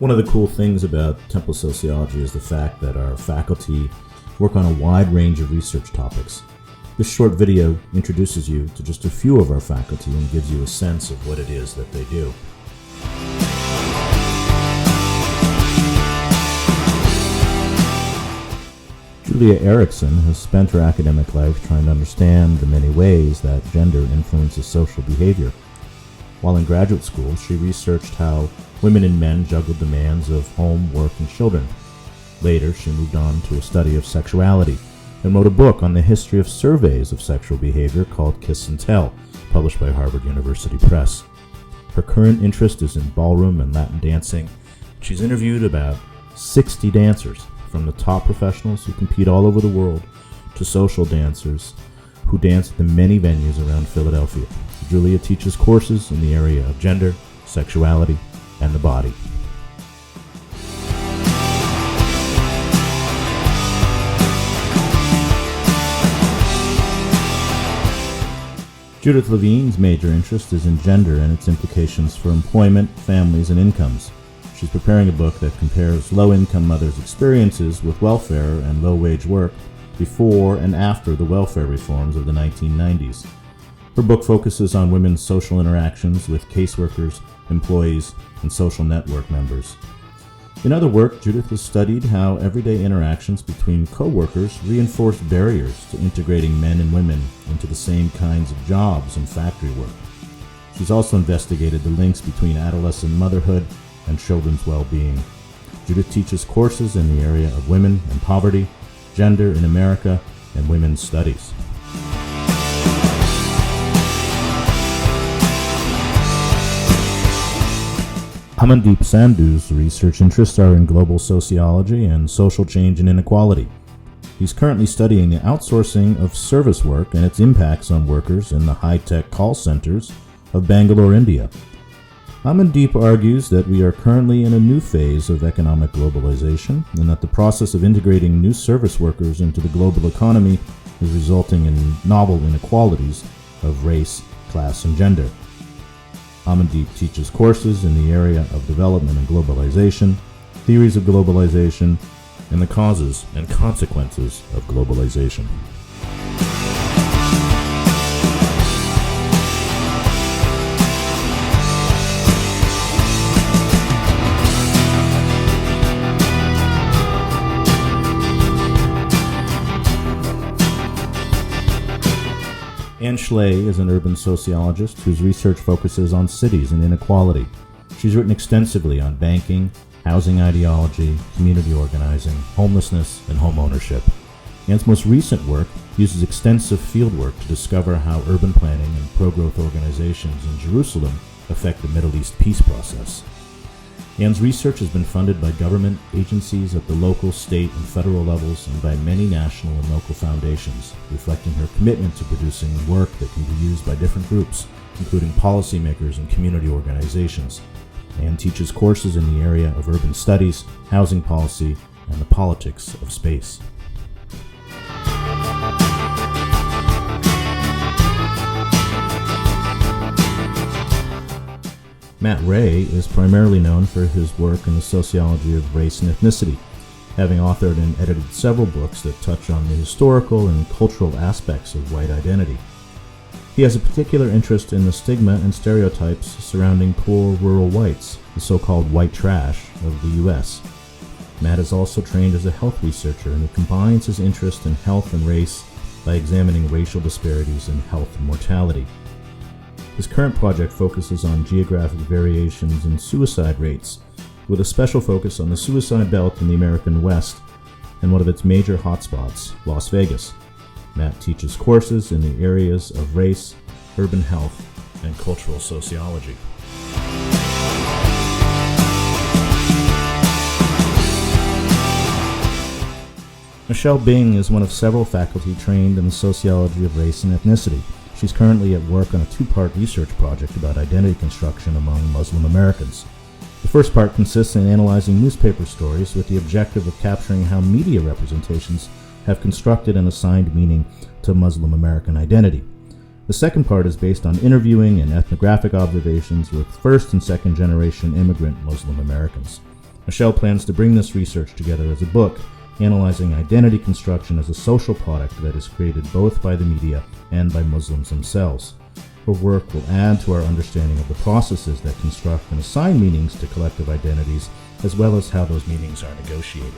One of the cool things about Temple Sociology is the fact that our faculty work on a wide range of research topics. This short video introduces you to just a few of our faculty and gives you a sense of what it is that they do. Julia Erickson has spent her academic life trying to understand the many ways that gender influences social behavior. While in graduate school, she researched how women and men juggled demands of home, work, and children. Later, she moved on to a study of sexuality and wrote a book on the history of surveys of sexual behavior called Kiss and Tell, published by Harvard University Press. Her current interest is in ballroom and Latin dancing. She's interviewed about 60 dancers, from the top professionals who compete all over the world to social dancers who dance at the many venues around Philadelphia. Julia teaches courses in the area of gender, sexuality, and the body. Judith Levine's major interest is in gender and its implications for employment, families, and incomes. She's preparing a book that compares low-income mothers' experiences with welfare and low-wage work before and after the welfare reforms of the 1990s. Her book focuses on women's social interactions with caseworkers, employees, and social network members. In other work, Judith has studied how everyday interactions between co-workers reinforce barriers to integrating men and women into the same kinds of jobs and factory work. She's also investigated the links between adolescent motherhood and children's well-being. Judith teaches courses in the area of women and poverty, gender in America, and women's studies. Amandeep Sandhu's research interests are in global sociology and social change and inequality. He's currently studying the outsourcing of service work and its impacts on workers in the high-tech call centers of Bangalore, India. Amandeep argues that we are currently in a new phase of economic globalization and that the process of integrating new service workers into the global economy is resulting in novel inequalities of race, class, and gender. Amandeep teaches courses in the area of development and globalization, theories of globalization, and the causes and consequences of globalization. Anne Schley is an urban sociologist whose research focuses on cities and inequality. She's written extensively on banking, housing ideology, community organizing, homelessness, and home ownership. Anne's most recent work uses extensive fieldwork to discover how urban planning and pro-growth organizations in Jerusalem affect the Middle East peace process. Anne's research has been funded by government agencies at the local, state, and federal levels and by many national and local foundations, reflecting her commitment to producing work that can be used by different groups, including policymakers and community organizations. Anne teaches courses in the area of urban studies, housing policy, and the politics of space. Matt Wray is primarily known for his work in the sociology of race and ethnicity, having authored and edited several books that touch on the historical and cultural aspects of white identity. He has a particular interest in the stigma and stereotypes surrounding poor rural whites, the so-called white trash of the U.S. Matt is also trained as a health researcher, and he combines his interest in health and race by examining racial disparities in health and mortality. His current project focuses on geographic variations in suicide rates, with a special focus on the suicide belt in the American West and one of its major hotspots, Las Vegas. Matt teaches courses in the areas of race, urban health, and cultural sociology. Michelle Bing is one of several faculty trained in the sociology of race and ethnicity. She's currently at work on a two-part research project about identity construction among Muslim Americans. The first part consists in analyzing newspaper stories with the objective of capturing how media representations have constructed and assigned meaning to Muslim American identity. The second part is based on interviewing and ethnographic observations with first and second generation immigrant Muslim Americans. Michelle plans to bring this research together as a book, analyzing identity construction as a social product that is created both by the media and by Muslims themselves. Her work will add to our understanding of the processes that construct and assign meanings to collective identities, as well as how those meanings are negotiated.